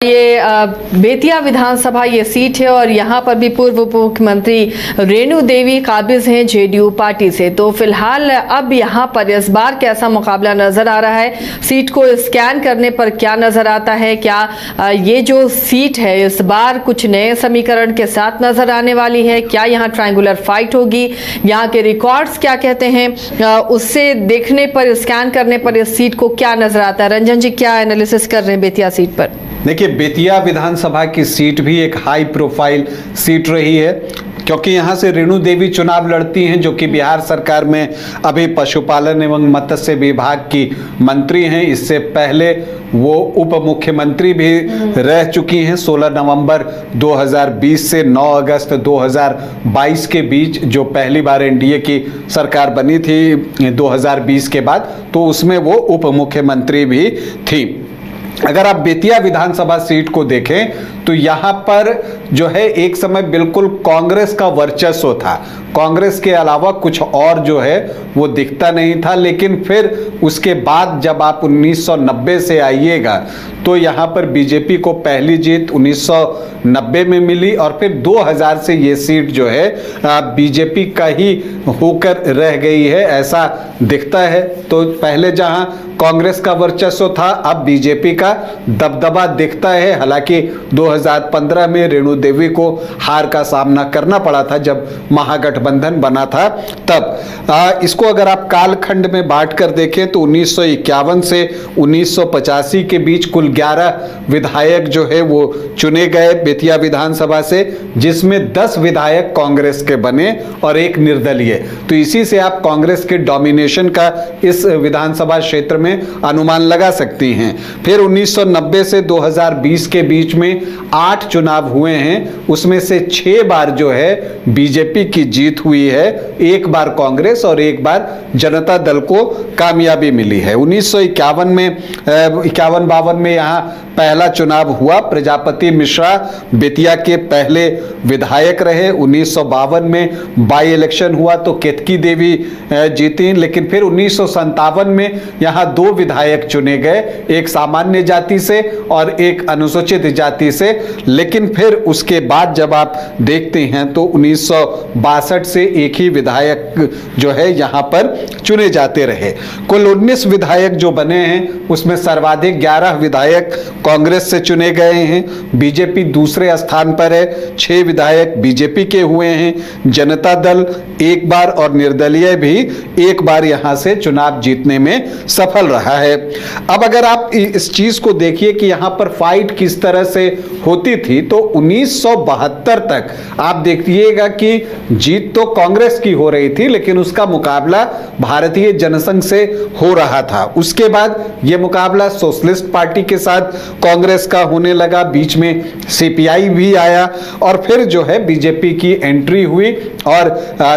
ये बेतिया विधानसभा ये सीट है और यहाँ पर भी पूर्व उप मुख्यमंत्री रेणु देवी काबिज हैं जेडीयू पार्टी से। तो फिलहाल अब यहाँ पर इस बार कैसा मुकाबला नजर आ रहा है, सीट को स्कैन करने पर क्या नजर आता है, क्या ये जो सीट है इस बार कुछ नए समीकरण के साथ नजर आने वाली है, क्या यहाँ ट्रायंगुलर फाइट होगी, यहाँ के रिकॉर्ड्स क्या कहते हैं, उससे देखने पर स्कैन करने पर इस सीट को क्या नजर आता है। रंजन जी क्या एनालिसिस कर रहे हैं बेतिया सीट पर? देखिए, बेतिया विधानसभा की सीट भी एक हाई प्रोफाइल सीट रही है क्योंकि यहाँ से रेणु देवी चुनाव लड़ती हैं जो कि बिहार सरकार में अभी पशुपालन एवं मत्स्य विभाग की मंत्री हैं। इससे पहले वो उप मुख्यमंत्री भी रह चुकी हैं। 16 नवंबर 2020 से 9 अगस्त 2022 के बीच जो पहली बार एनडीए की सरकार बनी थी 2020 के बाद, तो उसमें वो उप मुख्यमंत्री भी थी। अगर आप बेतिया विधानसभा सीट को देखें तो यहाँ पर जो है एक समय बिल्कुल कांग्रेस का वर्चस्व था, कांग्रेस के अलावा कुछ और जो है वो दिखता नहीं था। लेकिन फिर उसके बाद जब आप 1990 से आइएगा तो यहाँ पर बीजेपी को पहली जीत 1990 में मिली और फिर 2000 से ये सीट जो है बीजेपी का ही होकर रह गई है, ऐसा दिखता है। तो पहले जहाँ कांग्रेस का वर्चस्व था अब बीजेपी का दबदबा दिखता है। हालांकि 2015 में रेणु देवी को हार का सामना करना पड़ा था जब महागठबंधन बना था तब। इसको अगर आप कालखंड में बांट कर देखें तो 1951 से 1985 के बीच कुल 11 विधायक जो है वो चुने गए बेतिया विधानसभा से, जिसमें 10 विधायक कांग्रेस के बने और एक निर्दलीय। तो इसी से आप कांग्रेस के डोमिनेशन का इस विधानसभा क्षेत्र में अनुमान लगा सकती हैं। फिर 1990 से 2020 के बीच में 8 चुनाव हुए हैं, उसमें से 6 बार जो है बीजेपी की जीत हुई है, एक बार कांग्रेस और एक बार जनता दल को कामयाबी मिली है। 1951 में 51-52 में यहाँ पहला चुनाव हुआ, प्रजापति मिश्रा बेतिया के पहले विधायक रहे। 1952 में बाई इलेक्शन हुआ तो केतकी देवी जीती, लेकिन फिर 1957 में यहाँ 2 विधायक चुने गए, एक सामान्य जाति से और एक अनुसूचित जाति से। लेकिन फिर उसके बाद जब आप देखते हैं तो 1962 से एक ही विधायक जो है यहाँ पर चुने जाते रहे। कुल 19 विधायक जो बने हैं उसमें सर्वाधिक 11 विधायक कांग्रेस से चुने गए हैं, बीजेपी दूसरे स्थान पर है, 6 विधायक बीजेपी के हुए हैं, जनता दल एक बार और निर्दलीय भी एक बार यहाँ से चुनाव जीतने में सफल रहा है। अब अगर आप इस चीज को देखिए कि यहाँ पर फाइट किस तरह से होती थी तो 1972 तक आप देखिएगा कि जीत तो कांग्रेस की हो रही थी लेकिन उसका मुकाबला भारतीय जनसंघ से हो रहा था। उसके बाद यह मुकाबला सोशलिस्ट पार्टी के साथ कांग्रेस का होने लगा, बीच में सीपीआई भी आया और फिर जो है बीजेपी की एंट्री हुई और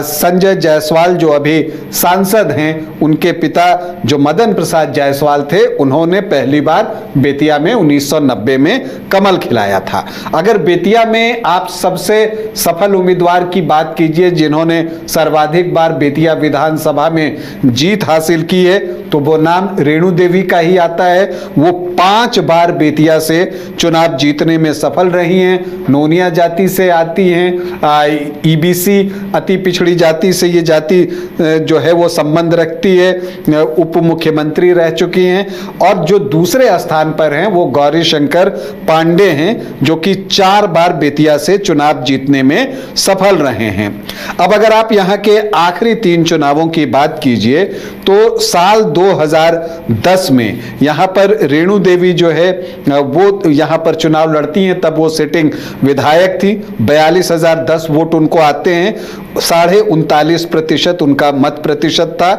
संजय जायसवाल जो अभी सांसद हैं उनके पिता जो मदन प्रसाद जायसवाल थे उन्होंने पहली बार बेतिया में 1990 में कमल खिलाया था। अगर बेतिया में आप सबसे सफल उम्मीदवार की बात कीजिए जिन्होंने सर्वाधिक बार बेतिया विधानसभा में जीत हासिल की है तो वो नाम रेणु देवी का ही आता है। वो 5 बार बेतिया से चुनाव जीतने में सफल रही हैं, नोनिया जाति से आती हैं, ईबीसी अति पिछड़ी जाति से ये जाति जो है वो संबंध रखती है, उप मुख्यमंत्री रह चुकी हैं और जो दूसरे स्थान पर हैं वो गौरी शंकर पांडे हैं जो कि 4 बार बेतिया से चुनाव जीतने में सफल रहे हैं। अब अगर आप यहाँ के आखिरी 3 चुनावों की बात कीजिए तो साल 2010 में यहाँ पर रेणु देवी जो है वो यहाँ पर चुनाव लड़ती हैं, तब वो सिटिंग विधायक थी। 42,010 वोट उनको आते हैं, 39.5% उनका मत प्रतिशत था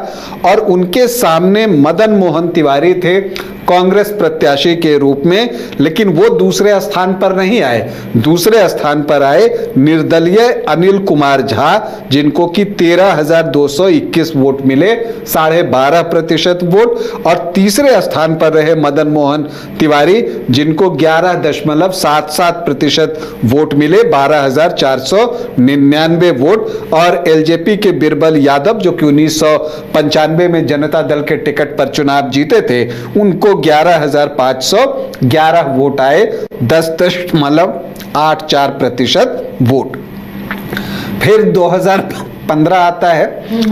और उनके सामने मदन मोहन तिवारी थे कांग्रेस प्रत्याशी के रूप में, लेकिन वो दूसरे स्थान पर नहीं आए, दूसरे स्थान पर आए निर्दलीय अनिल कुमार झा जिनको कि 13,221 वोट मिले, 12.5% वोट और तीसरे स्थान पर रहे मदन मोहन तिवारी जिनको 11.77% वोट मिले, 12,499 वोट। और एलजेपी के बिरबल यादव जो कि 1995 में जनता दल के टिकट पर चुनाव जीते थे, उनको 11,511 वोट आए, 10.84% वोट। फिर 2015 आता है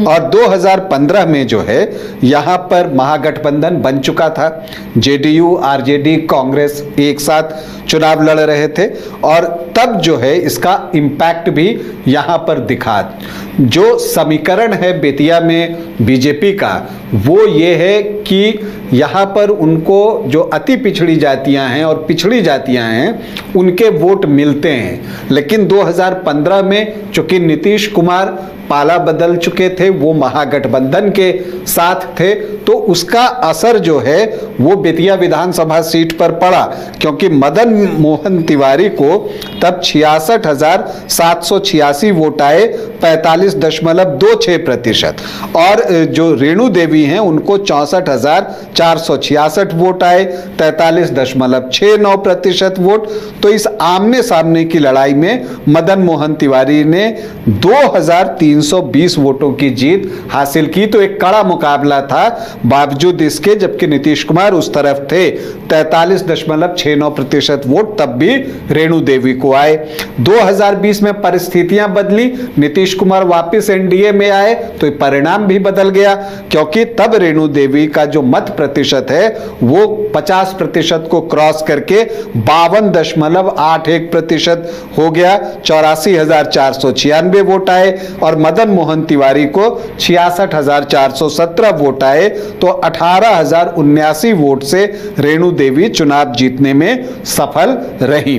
और 2015 में जो है यहाँ पर महागठबंधन बन चुका था। जेडीयू, आरजेडी, कांग्रेस एक साथ चुनाव लड़ रहे थे और तब जो है इसका इम्पैक्ट भी यहाँ पर दिखा। जो समीकरण है बेतिया में बीजेपी का वो ये है कि यहाँ पर उनको जो अति पिछड़ी जातियाँ हैं और पिछड़ी जातियाँ हैं उनके वोट मिलते हैं, लेकिन 2015 में चूंकि नीतीश कुमार पाला बदल चुके थे, वो महागठबंधन के साथ थे, तो उसका असर जो है वो बेतिया विधानसभा सीट पर पड़ा, क्योंकि मदन मोहन तिवारी को तब 66,786 वोट आए, 45.26%। और जो रेणु देवी हैं उनको 64,466 वोट आए, 43.69% वोट। तो इस आमने सामने की लड़ाई में मदन मोहन तिवारी ने 2,320 वोटों की जीत हासिल की। तो एक कड़ा मुकाबला था, बावजूद इसके जबकि नीतीश कुमार उस तरफ थे, 43.69% वोट तब भी रेणु देवी को आए। 2020 में परिस्थितियां बदली, नीतीश कुमार वापस एनडीए में आए तो परिणाम भी बदल गया, क्योंकि तब रेणु देवी का जो मत प्रतिशत है वो 50% को क्रॉस करके 52.81% हो गया, 84,496 वोट आए। और मदन मोहन तिवारी को 66,417 वोट आए, तो 18,079 वोट से रेणु देवी चुनाव जीतने में सफल रही।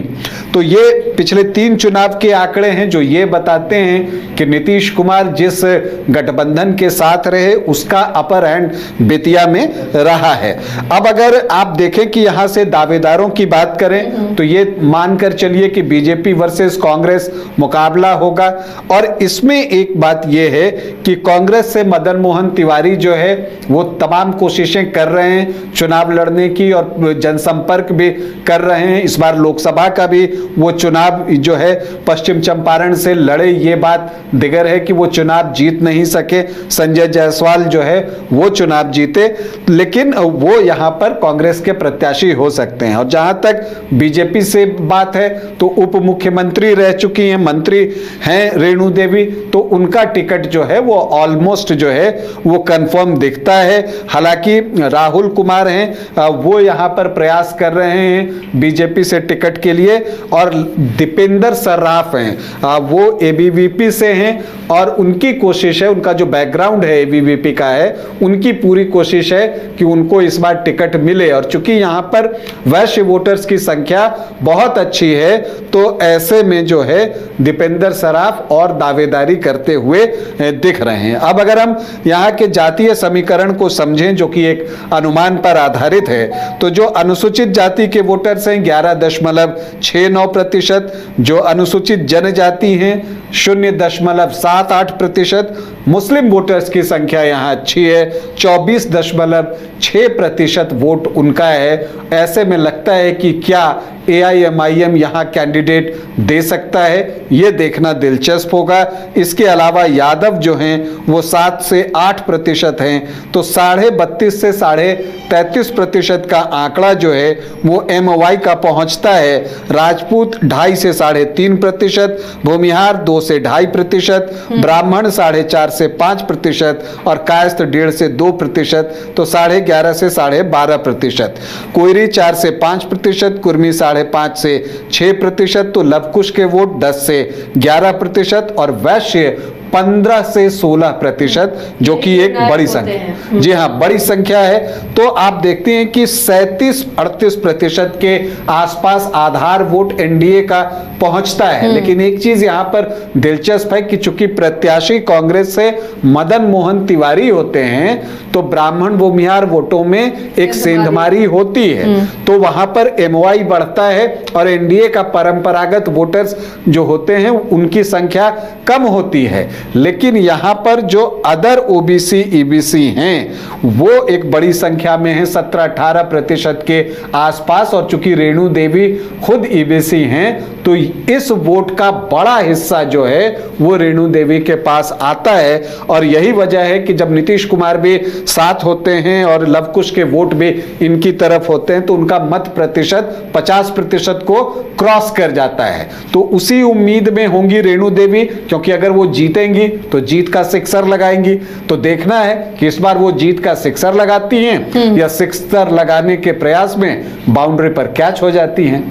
तो ये पिछले 3 चुनाव के आंकड़े हैं जो ये बताते हैं कि नीतीश कुमार जिस गठबंधन के साथ रहे उसका अपर हैंड बेतिया में रहा है। अब अगर आप देखें कि यहां से दावेदारों की बात करें तो ये मानकर चलिए कि बीजेपी वर्सेस कांग्रेस मुकाबला होगा। और इसमें एक बात यह है कि कांग्रेस से मदन मोहन तिवारी जो है वो तमाम कोशिशें कर रहे हैं चुनाव लड़ने की और जनसंपर्क भी कर रहे हैं। इस बार लोकसभा का भी वो चुनाव जो है पश्चिम चंपारण से लड़े, ये बात दिगर है कि वो चुनाव जीत नहीं सके। संजय जायसवाल जो है वो चुनाव जीते, लेकिन वो यहां पर कांग्रेस के प्रत्याशी हो सकते हैं। और जहां तक बीजेपी से बात है तो उप मुख्यमंत्री रह चुकी हैं, मंत्री हैं रेणु देवी, तो उनका टिकट जो है वो ऑलमोस्ट जो है वो कंफर्म दिखता है। हालांकि राहुल कुमार हैं वो यहां पर प्रयास कर रहे हैं बीजेपी से टिकट के लिए, और दीपेंद्र सर्राफ हैं वो एबीवीपी से हैं और उनकी कोशिश है, उनका जो बैकग्राउंड है एबीवीपी का है, उनकी पूरी कोशिश है कि उनको इस बार टिकट मिले। और चूंकि यहां पर वैश्य वोटर्स की संख्या बहुत अच्छी है तो ऐसे में जो है दीपेंद्र सर्राफ और दावेदारी करते हुए दिख रहे हैं। अब अगर हम यहाँ के जातीय समीकरण को समझें जो कि एक अनुमान पर आधारित है, तो जो अनुसूचित जाति के वोटर्स हैं 11.69%, जो अनुसूचित जनजाति हैं 0.78%, मुस्लिम वोटर्स की संख्या यहाँ अच्छी है 24.6% वोट उनका है। ऐसे में लगता है कि क्या AIMIM यहाँ कैंडिडेट दे सकता है, ये देखना दिलचस्प होगा। इसके अलावा यादव जो हैं वो 7 से 8% हैं, तो 32.5 से 33.5% का आंकड़ा जो है वो MY का पहुंचता है। राजपूत 2.5 से 3.5%, भूमिहार 2 से 2.5%, ब्राह्मण 4.5 से 5% और कायस्थ 1.5 से 2%, तो 11.5 से 12.5%। कोयरी 4 से 5%, कुर्मी 5.5 से 6%, तो लवकुश के वोट 10 से 11% और वैश्य 15 से 16%, जो कि एक बड़ी संख्या, जी हाँ बड़ी संख्या है। तो आप देखते हैं कि 37-38% के आसपास आधार वोट एनडीए का पहुंचता है। लेकिन एक चीज यहां पर दिलचस्प है कि चूंकि प्रत्याशी कांग्रेस से मदन मोहन तिवारी होते हैं तो ब्राह्मण भूमिहार वोटों में एक सेंधमारी होती है, तो वहां पर MY बढ़ता है और एनडीए का परंपरागत वोटर्स जो होते हैं उनकी संख्या कम होती है। लेकिन यहाँ पर जो अदर ओबीसी ईबीसी हैं वो एक बड़ी संख्या में है, 17-18% के आसपास। और चूंकि रेणु देवी खुद ईबीसी हैं तो इस वोट का बड़ा हिस्सा जो है वो रेणु देवी के पास आता है। और यही वजह है कि जब नीतीश कुमार भी साथ होते हैं और लव कुश के वोट भी इनकी तरफ होते हैं तो उनका मत प्रतिशत 50% को क्रॉस कर जाता है। तो उसी उम्मीद में होंगी रेणु देवी, क्योंकि अगर वो जीतेंगी तो जीत का सिक्सर लगाएंगी। तो देखना है कि इस बार वो जीत का सिक्सर लगाती हैं या सिक्सर लगाने के प्रयास में बाउंड्री पर कैच हो जाती हैं।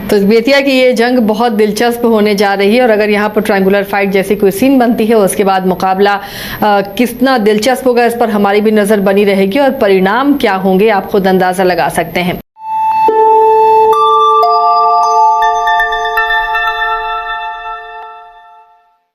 तो बेतिया की ये जंग बहुत दिलचस्प होने जा रही है और अगर यहाँ पर ट्रायंगुलर फाइट जैसी कोई सीन बनती है उसके बाद मुकाबला कितना दिलचस्प होगा इस पर हमारी भी नज़र बनी रहेगी और परिणाम क्या होंगे आप खुद अंदाज़ा लगा सकते हैं।